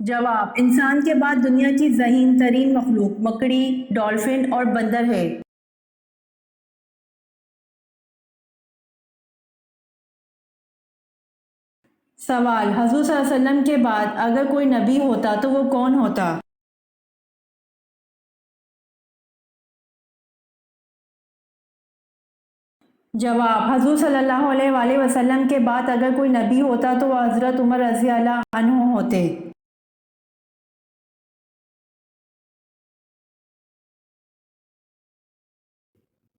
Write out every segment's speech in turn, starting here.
جواب: انسان کے بعد دنیا کی ذہین ترین مخلوق مکڑی، ڈولفن اور بندر ہے۔ سوال: حضور صلی اللہ علیہ وسلم کے بعد اگر کوئی نبی ہوتا تو وہ کون ہوتا؟ جواب: حضور صلی اللہ علیہ وآلہ وسلم کے بعد اگر کوئی نبی ہوتا تو وہ حضرت عمر رضی اللہ عنہ ہوتے۔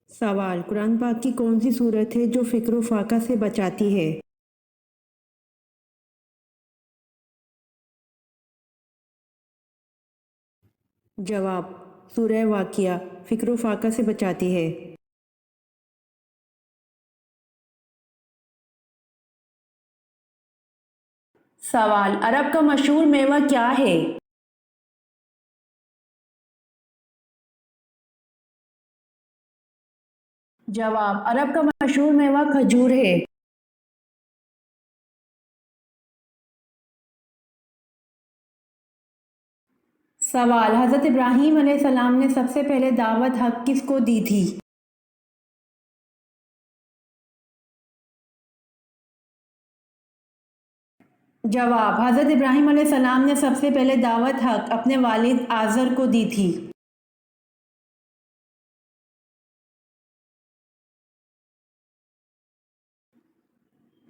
سوال: قرآن پاک کی کون سی صورت ہے جو فکر و فاقہ سے بچاتی ہے؟ جواب: سورہ واقعہ فکر و فاقہ سے بچاتی ہے۔ سوال: عرب کا مشہور میوہ کیا ہے؟ جواب: عرب کا مشہور میوہ کھجور ہے۔ سوال: حضرت ابراہیم علیہ السلام نے سب سے پہلے دعوت حق کس کو دی تھی؟ جواب: حضرت ابراہیم علیہ السلام نے سب سے پہلے دعوت حق اپنے والد آزر کو دی تھی۔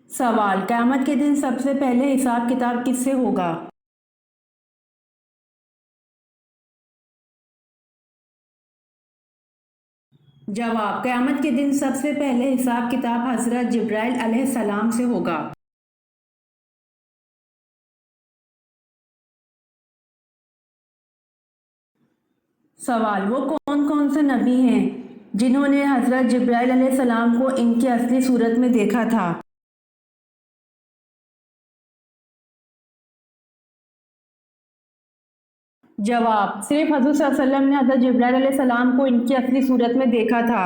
سوال: قیامت کے دن سب سے پہلے حساب کتاب کس سے ہوگا؟ جواب: قیامت کے دن سب سے پہلے حساب کتاب حضرت جبرائیل علیہ السلام سے ہوگا۔ سوال: وہ کون کون سے نبی ہیں جنہوں نے حضرت جبرائیل علیہ السلام کو ان کی اصلی صورت میں دیکھا تھا؟ جواب: صرف حضور صلی اللہ علیہ وسلم نے حضرت جبرائیل علیہ السلام کو ان کی اصلی صورت میں دیکھا تھا۔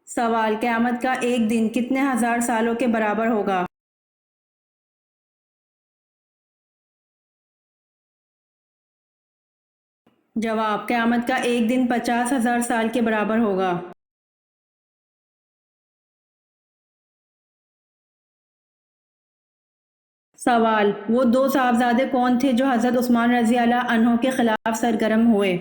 سوال: قیامت کا ایک دن کتنے ہزار سالوں کے برابر ہوگا؟ جواب: قیامت کا ایک دن 50,000 سال کے برابر ہوگا۔ سوال: وہ دو صاحبزادے کون تھے جو حضرت عثمان رضی اللہ عنہ کے خلاف سرگرم ہوئے؟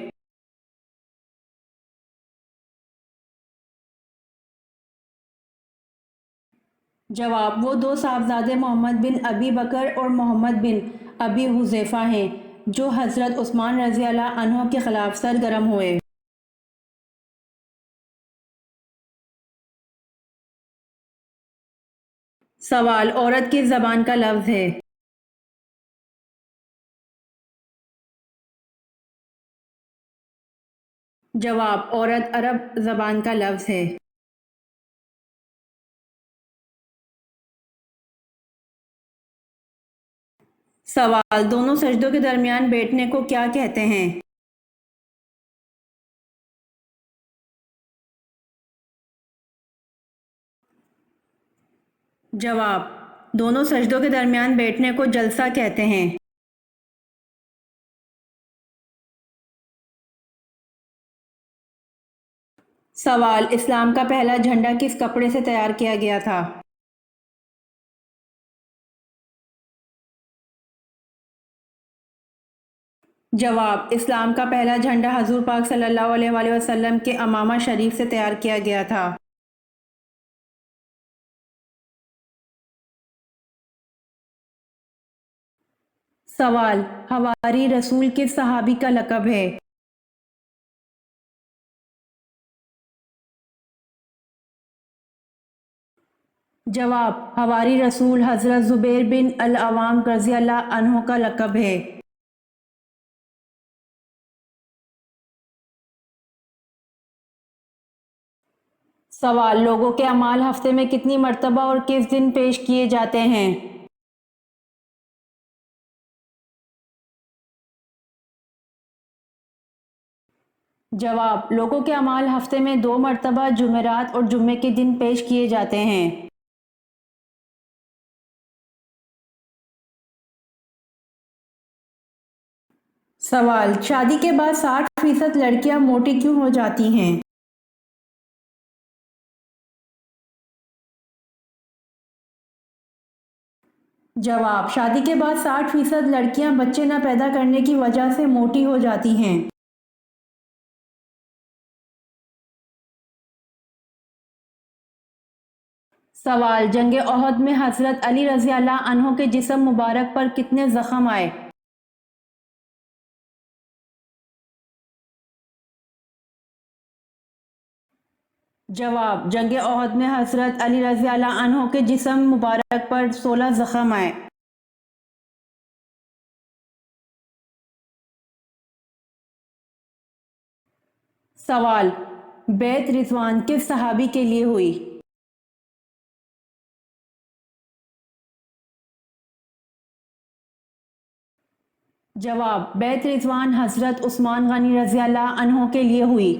جواب: وہ دو صاحبزادے محمد بن ابی بکر اور محمد بن ابی حذیفہ ہیں جو حضرت عثمان رضی اللہ عنہ کے خلاف سرگرم ہوئے۔ سوال: عورت کس زبان کا لفظ ہے؟ جواب: عورت عرب زبان کا لفظ ہے۔ سوال: دونوں سجدوں کے درمیان بیٹھنے کو کیا کہتے ہیں؟ جواب: دونوں سجدوں کے درمیان بیٹھنے کو جلسہ کہتے ہیں۔ سوال: اسلام کا پہلا جھنڈا کس کپڑے سے تیار کیا گیا تھا؟ جواب: اسلام کا پہلا جھنڈا حضور پاک صلی اللہ علیہ وآلہ وسلم کے امامہ شریف سے تیار کیا گیا تھا۔ سوال: حواری رسول کس صحابی کا لقب ہے؟ جواب: حواری رسول حضرت زبیر بن العوام رضی اللہ عنہ کا لقب ہے۔ سوال: لوگوں کے اعمال ہفتے میں کتنی مرتبہ اور کس دن پیش کیے جاتے ہیں؟ جواب: لوگوں کے اعمال ہفتے میں 2 مرتبہ جمعرات اور جمعے کے دن پیش کیے جاتے ہیں۔ سوال: شادی کے بعد 60% لڑکیاں موٹی کیوں ہو جاتی ہیں؟ جواب: شادی کے بعد 60% لڑکیاں بچے نہ پیدا کرنے کی وجہ سے موٹی ہو جاتی ہیں۔ سوال: جنگ احد میں حضرت علی رضی اللہ عنہ کے جسم مبارک پر کتنے زخم آئے؟ جواب: جنگ احد میں حضرت علی رضی اللہ عنہ کے جسم مبارک پر 16 زخم آئے۔ سوال: بیعت رضوان کس صحابی کے لیے ہوئی؟ جواب: بیعت رضوان حضرت عثمان غنی رضی اللہ عنہ کے لیے ہوئی۔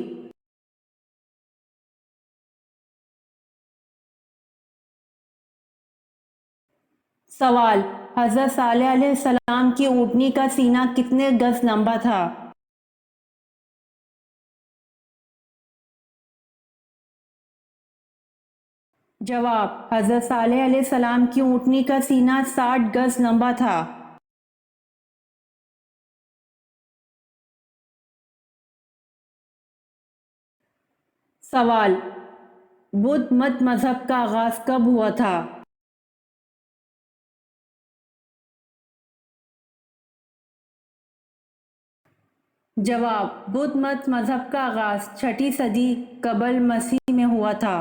سوال: حضرت صالح علیہ السلام کی اونٹنی کا سینہ کتنے گز لمبا تھا؟ جواب: حضرت صالح علیہ السلام کی اونٹنی کا سینہ 60 گز لمبا تھا۔ سوال: بدھ مت مذہب کا آغاز کب ہوا تھا؟ جواب: بدھ مت مذہب کا آغاز 6 صدی قبل مسیح میں ہوا تھا۔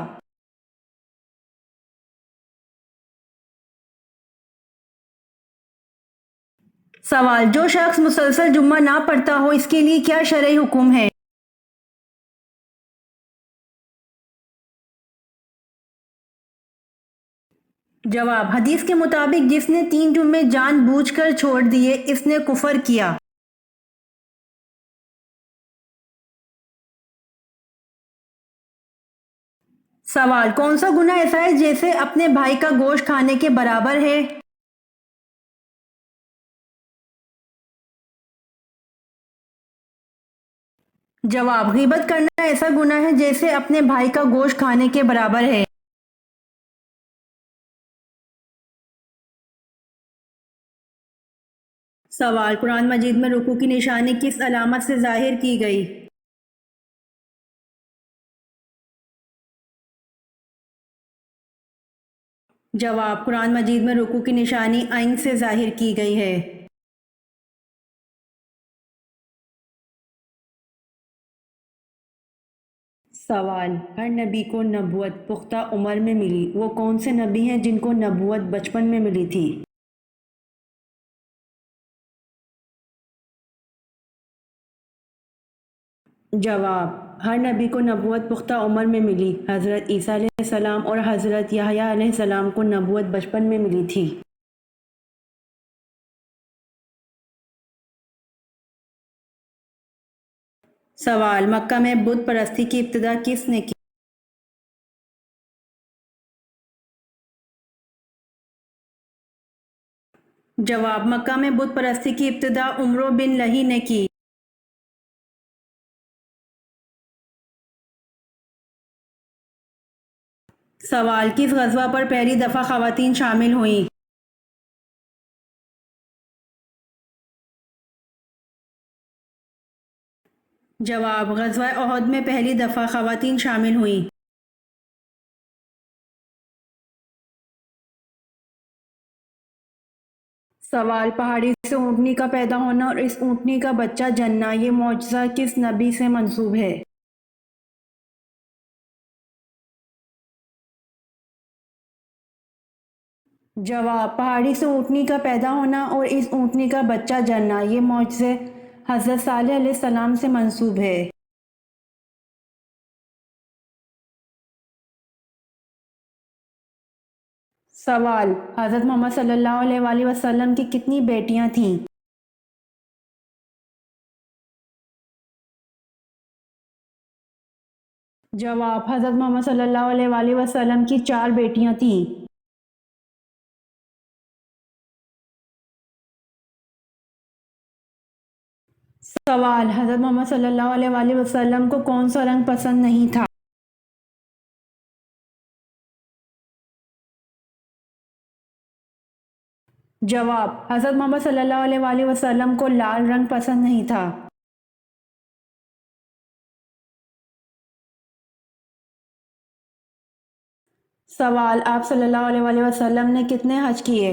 سوال: جو شخص مسلسل جمعہ نہ پڑھتا ہو اس کے لیے کیا شرعی حکم ہے؟ جواب: حدیث کے مطابق جس نے 3 جمعے جان بوجھ کر چھوڑ دیے اس نے کفر کیا۔ سوال: کون سا گناہ ایسا ہے جیسے اپنے بھائی کا گوشت کھانے کے برابر ہے؟ جواب: غیبت کرنا ایسا گناہ ہے جیسے اپنے بھائی کا گوشت کھانے کے برابر ہے۔ سوال: قرآن مجید میں رکوع کی نشانی کس علامت سے ظاہر کی گئی؟ جواب: قرآن مجید میں رکوع کی نشانی عین سے ظاہر کی گئی ہے۔ سوال: ہر نبی کو نبوت پختہ عمر میں ملی، وہ کون سے نبی ہیں جن کو نبوت بچپن میں ملی تھی؟ جواب: ہر نبی کو نبوت پختہ عمر میں ملی، حضرت عیسیٰ علیہ السلام اور حضرت یحییٰ علیہ السلام کو نبوت بچپن میں ملی تھی۔ سوال: مکہ میں بت پرستی کی ابتدا کس نے کی؟ جواب: مکہ میں بت پرستی کی ابتدا عمرو بن لہی نے کی۔ سوال: کس غزوہ پر پہلی دفعہ خواتین شامل ہوئیں؟ جواب: غزوہ احد میں پہلی دفعہ خواتین شامل ہوئیں۔ سوال: پہاڑی سے اونٹنی کا پیدا ہونا اور اس اونٹنی کا بچہ جننا، یہ معجزہ کس نبی سے منسوب ہے؟ جواب: پہاڑی سے اونٹنی کا پیدا ہونا اور اس اونٹنی کا بچہ جننا، یہ معجزہ حضرت صالح علیہ السلام سے منسوب ہے۔ سوال: حضرت محمد صلی اللہ علیہ وآلہ وسلم کی کتنی بیٹیاں تھیں؟ جواب: حضرت محمد صلی اللہ علیہ وآلہ وسلم کی 4 بیٹیاں تھیں۔ سوال: حضرت محمد صلی اللہ علیہ وآلہ وسلم کو کون سا رنگ پسند نہیں تھا؟ جواب: حضرت محمد صلی اللہ علیہ وآلہ وسلم کو لال رنگ پسند نہیں تھا۔ سوال: آپ صلی اللہ علیہ وآلہ وسلم نے کتنے حج کیے؟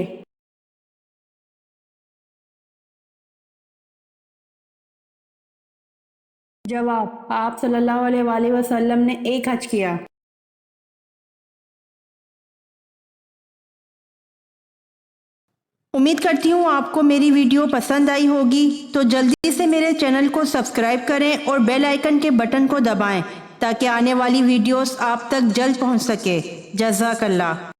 جواب: آپ صلی اللہ علیہ وآلہ وسلم نے ایک حج کیا۔ امید کرتی ہوں آپ کو میری ویڈیو پسند آئی ہوگی، تو جلدی سے میرے چینل کو سبسکرائب کریں اور بیل آئیکن کے بٹن کو دبائیں تاکہ آنے والی ویڈیوز آپ تک جلد پہنچ سکے۔ جزاک اللہ۔